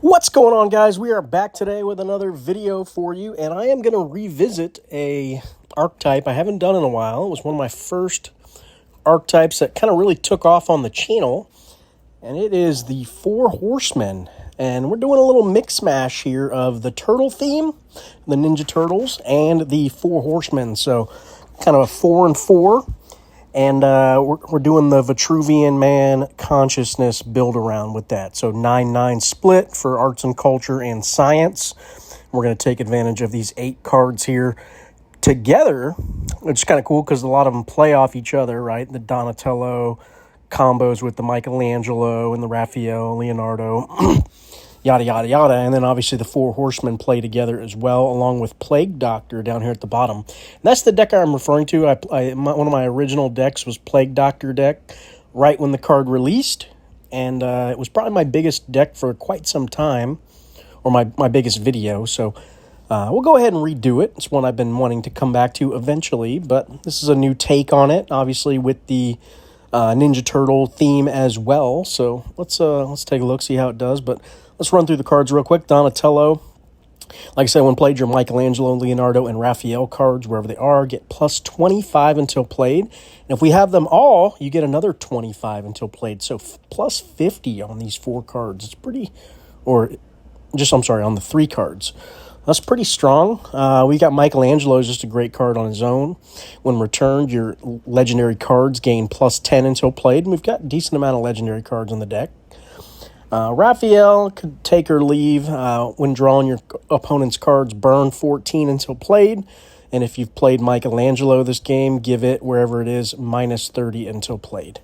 What's going on, guys? We are back today with another video for you, and I am going to revisit a archetype I haven't done in a while. It was one of my first archetypes that kind of really took off on the channel, and it is the Four Horsemen. And we're doing a little mix mash here of the turtle theme, the Ninja Turtles, and the Four Horsemen. So kind of a 4 and 4. And we're doing the Vitruvian Man consciousness build around with that. So 9-9 split for arts and culture and science. We're going to take advantage of these 8 cards here together, which is kind of cool because a lot of them play off each other, right? The Donatello combos with the Michelangelo and the Raphael, Leonardo, yada, yada, yada. And then obviously the Four Horsemen play together as well, along with Plague Doctor down here at the bottom. And that's the deck I'm referring to. One of my original decks was Plague Doctor deck right when the card released. And it was probably my biggest deck for quite some time, or my biggest video. So we'll go ahead and redo it. It's one I've been wanting to come back to eventually, but this is a new take on it, obviously with the Ninja Turtle theme as well. So let's take a look, see how it does. But let's run through the cards real quick. Donatello, like I said, when played, your Michelangelo, Leonardo, and Raphael cards, wherever they are, get plus 25 until played. And if we have them all, you get another 25 until played. So plus 50 on these 4 cards. It's pretty, on the 3 cards. That's pretty strong. We got Michelangelo is just a great card on his own. When returned, your legendary cards gain plus 10 until played. And we've got a decent amount of legendary cards in the deck. Raphael could take or leave. When drawing, your opponent's cards burn 14 until played. And if you've played Michelangelo this game, give it, wherever it is, minus 30 until played.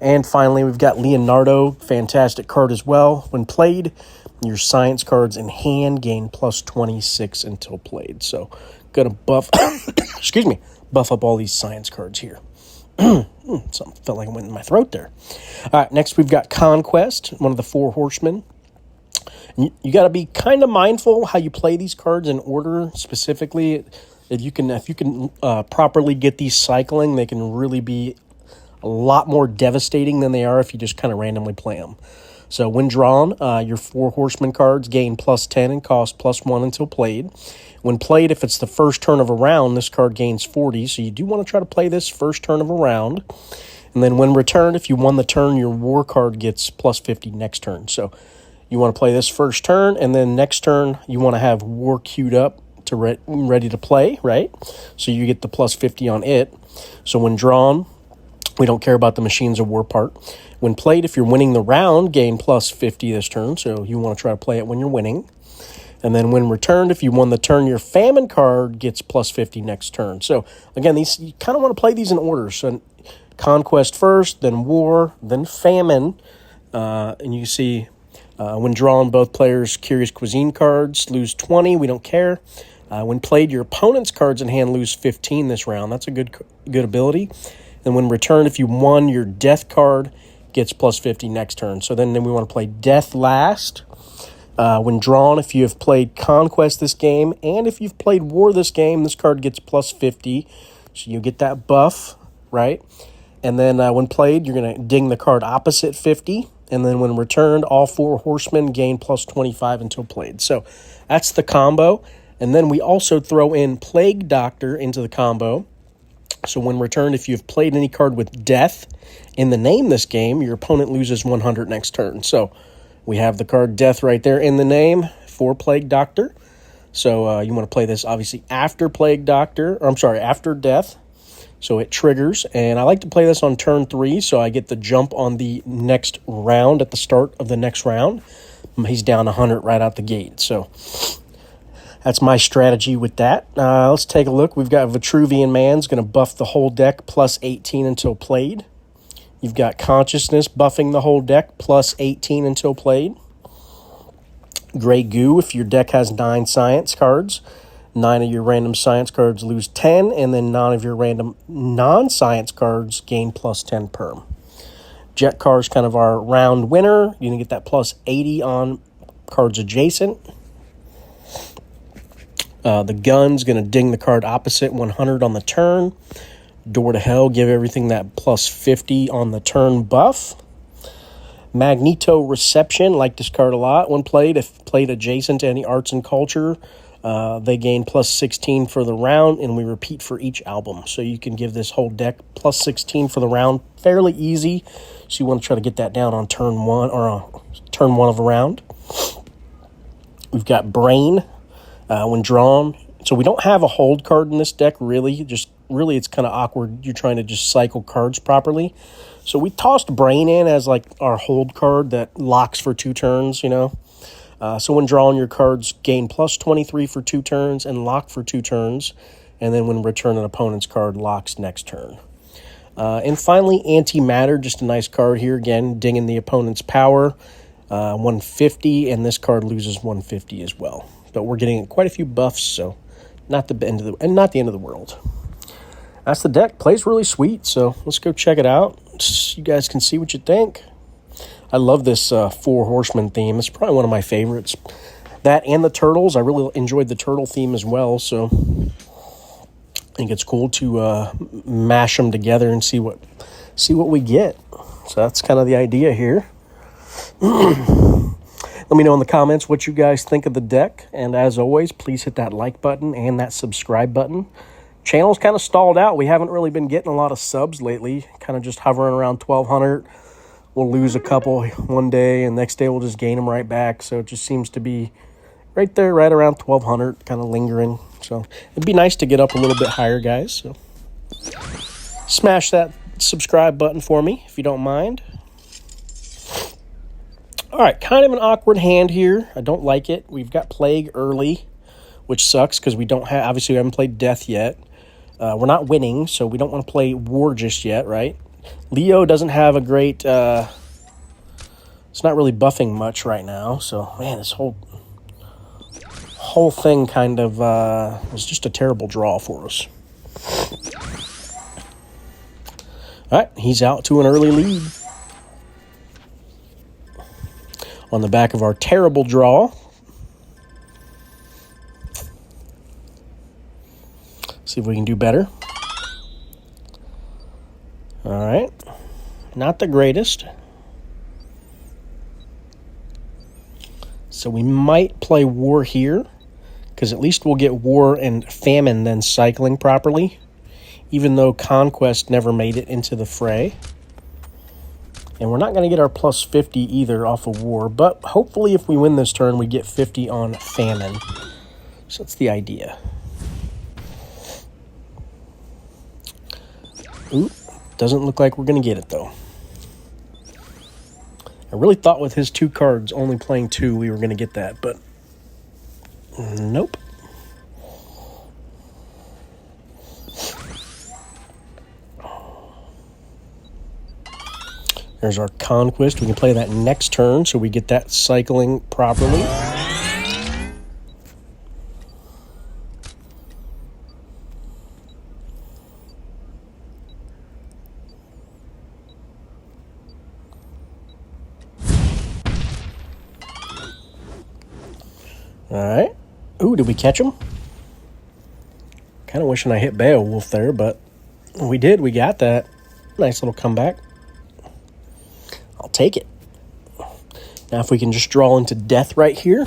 And finally, we've got Leonardo, fantastic card as well. When played, your science cards in hand gain plus 26 until played. So, gonna buff, buff up all these science cards here. Something felt like it went in my throat there. All right, next we've got Conquest, one of the Four Horsemen. You got to be kind of mindful how you play these cards in order. Specifically, if you can properly get these cycling, they can really be a lot more devastating than they are if you just kind of randomly play them. So when drawn, your Four Horsemen cards gain plus 10 and cost plus 1 until played. When played, if it's the first turn of a round, this card gains 40. So you do want to try to play this first turn of a round. And then when returned, if you won the turn, your war card gets plus 50 next turn. So you want to play this first turn, and then next turn you want to have war queued up to ready to play, right? So you get the plus 50 on it. So when drawn, we don't care about the Machines of War part. When played, if you're winning the round, gain plus 50 this turn. So you want to try to play it when you're winning. And then when returned, if you won the turn, your Famine card gets plus 50 next turn. So again, you kind of want to play these in order. So Conquest first, then War, then Famine. And you see when drawn, both players' Curious Cuisine cards lose 20. We don't care. When played, your opponent's cards in hand lose 15 this round. That's a good ability. And when returned, if you won, your Death card gets plus 50 next turn. So then we want to play Death last. When drawn, if you have played Conquest this game, and if you've played War this game, this card gets plus 50. So you get that buff, right? And then when played, you're going to ding the card opposite 50. And then when returned, all 4 Horsemen gain plus 25 until played. So that's the combo. And then we also throw in Plague Doctor into the combo. So when returned, if you've played any card with Death in the name this game, your opponent loses 100 next turn. So we have the card Death right there in the name for Plague Doctor. So you want to play this obviously after after Death. So it triggers, and I like to play this on turn 3, so I get the jump on the next round at the start of the next round. He's down 100 right out the gate. So that's my strategy with that. Let's take a look. We've got Vitruvian Man's going to buff the whole deck plus 18 until played. You've got Consciousness buffing the whole deck plus 18 until played. Grey Goo, if your deck has 9 science cards, 9 of your random science cards lose 10, and then 9 of your random non-science cards gain plus 10 perm. Jet Car's kind of our round winner. You're going to get that plus 80 on cards adjacent. The Gun's going to ding the card opposite 100 on the turn. Door to Hell, give everything that plus 50 on the turn buff. Magneto Reception, like this card a lot. When played, if played adjacent to any arts and culture, they gain plus 16 for the round, and we repeat for each album. So you can give this whole deck plus 16 for the round. Fairly easy. So you want to try to get that down on turn one, or turn one of a round. We've got Brain when drawn. So we don't have a hold card in this deck, really. Really, it's kind of awkward. You're trying to just cycle cards properly. So we tossed Brain in as like our hold card that locks for 2 turns, you know. So when drawing, your cards gain plus 23 for 2 turns and lock for 2 turns. And then when return an opponent's card, locks next turn. And finally, Antimatter, just a nice card here. Again, dinging the opponent's power. 150, and this card loses 150 as well. But we're getting quite a few buffs, so not the end of the world. That's the deck. Plays really sweet, so let's go check it out. You guys can see what you think. I love this 4 Horsemen theme. It's probably one of my favorites. That and the turtles. I really enjoyed the turtle theme as well, so I think it's cool to mash them together and see what we get. So that's kind of the idea here. Let me know in the comments what you guys think of the deck. And as always, please hit that like button and that subscribe button. Channel's kind of stalled out. We haven't really been getting a lot of subs lately. Kind of just hovering around 1,200. We'll lose a couple one day, and next day we'll just gain them right back. So it just seems to be right there, right around 1,200, kind of lingering. So it'd be nice to get up a little bit higher, guys. So smash that subscribe button for me, if you don't mind. All right, kind of an awkward hand here. I don't like it. We've got Plague early, which sucks because obviously we haven't played Death yet. We're not winning, so we don't want to play War just yet, right? Leo doesn't have a great... it's not really buffing much right now, so, man, this whole thing kind of was just a terrible draw for us. All right, he's out to an early lead. On the back of our terrible draw. See if we can do better. All right. Not the greatest. So we might play War here, because at least we'll get War and Famine then cycling properly, even though Conquest never made it into the fray. And we're not going to get our plus 50 either off of War, but hopefully if we win this turn, we get 50 on Famine. So that's the idea. Ooh, doesn't look like we're going to get it, though. I really thought with his 2 cards, only playing 2, we were going to get that, but nope. There's our Conquest. We can play that next turn, so we get that cycling properly. All right. Ooh, did we catch him? Kind of wishing I hit Beowulf there, but we did. We got that. Nice little comeback. I'll take it. Now if we can just draw into Death right here,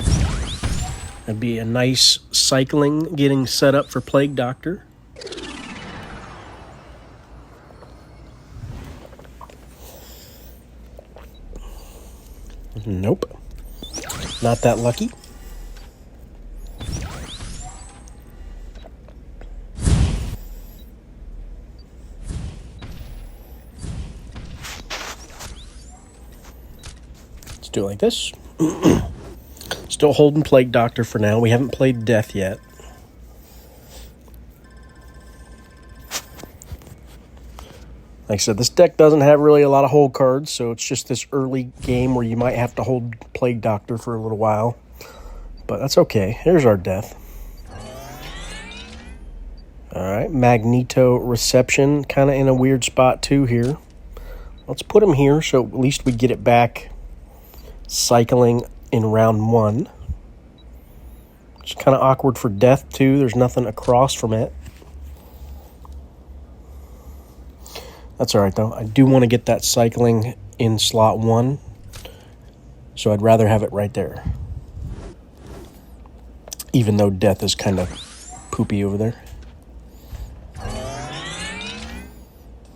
that'd be a nice cycling getting set up for Plague Doctor. Nope. Not that lucky. Do it like this. Still holding Plague Doctor for now. We haven't played Death yet. Like I said, this deck doesn't have really a lot of hold cards, so it's just this early game where you might have to hold Plague Doctor for a little while. But that's okay. Here's our Death. Alright, Magneto Reception. Kind of in a weird spot too here. Let's put him here so at least we get it back cycling in round 1. It's kind of awkward for Death too. There's nothing across from it. That's all right though. I do want to get that cycling in slot 1. So I'd rather have it right there. Even though death is kind of poopy over there.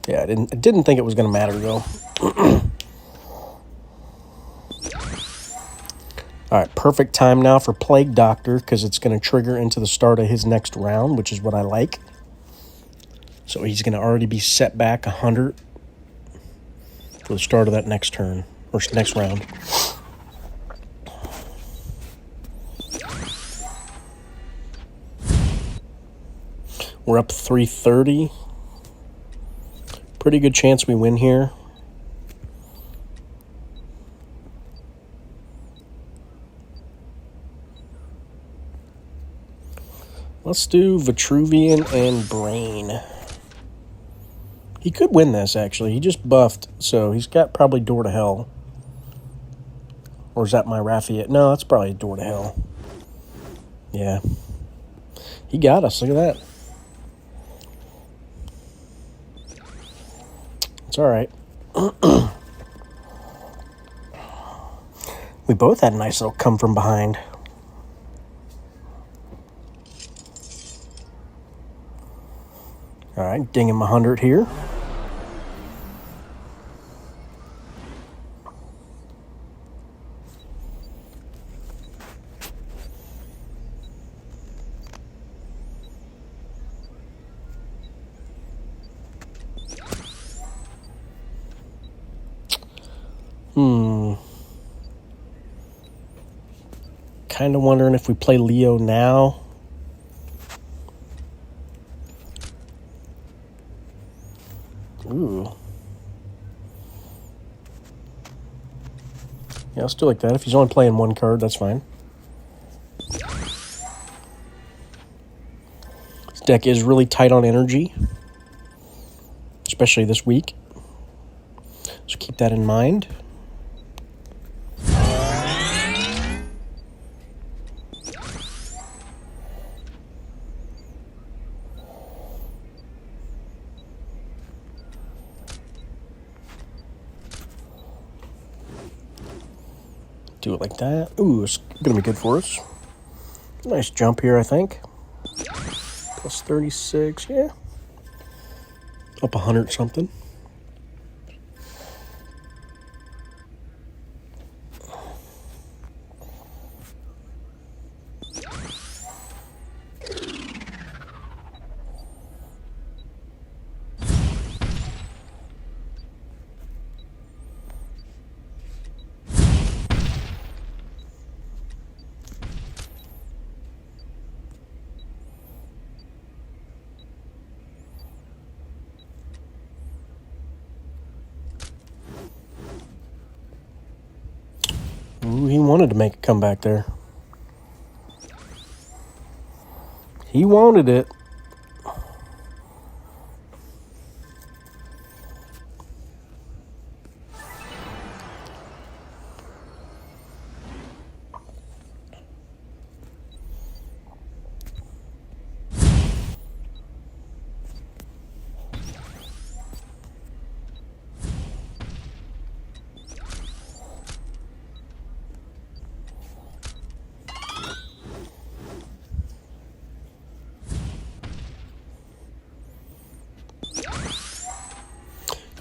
Yeah, I didn't think it was going to matter, though. All right, perfect time now for Plague Doctor, because it's going to trigger into the start of his next round, which is what I like. So he's going to already be set back 100 for the start of that next turn, or next round. We're up 330. Pretty good chance we win here. Let's do Vitruvian and Brain. He could win this, actually. He just buffed, so he's got probably Door to Hell. Or is that my Raffiette? No, that's probably Door to Hell. Yeah. He got us. Look at that. It's all right. We both had a nice little come from behind. All right, ding him 100 here. Kind of wondering if we play Leo now. Ooh. Yeah, let's do like that. If he's only playing one card, that's fine. This deck is really tight on energy, especially this week. So keep that in mind. Do it like that. Ooh, it's going to be good for us. Nice jump here, I think. Plus 36, yeah. Up 100 something. Ooh, he wanted to make a comeback there. He wanted it.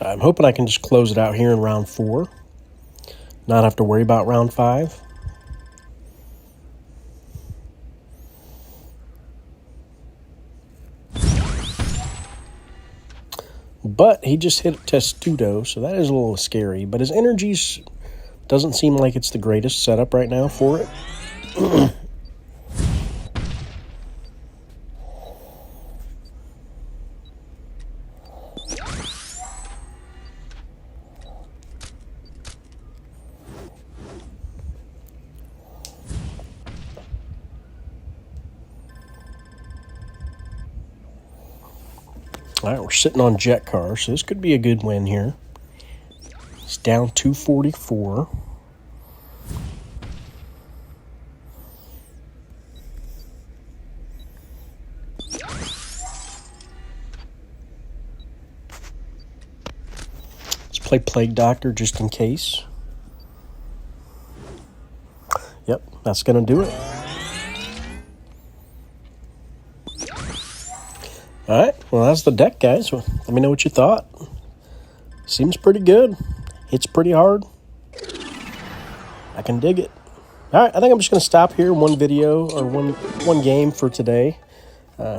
I'm hoping I can just close it out here in round 4. Not have to worry about round 5. But he just hit Testudo, so that is a little scary. But his energies doesn't seem like it's the greatest setup right now for it. All right, we're sitting on Jet Car, so this could be a good win here. It's down 244. Let's play Plague Doctor just in case. Yep, that's going to do it. All right, well, that's the deck, guys. Well, let me know what you thought. Seems pretty good. Hits pretty hard. I can dig it. All right, I think I'm just going to stop here. One video or one game for today.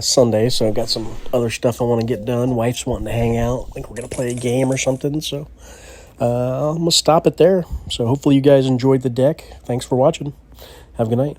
Sunday, so I've got some other stuff I want to get done. Wife's wanting to hang out. I think we're going to play a game or something, so I'm going to stop it there. So hopefully you guys enjoyed the deck. Thanks for watching. Have a good night.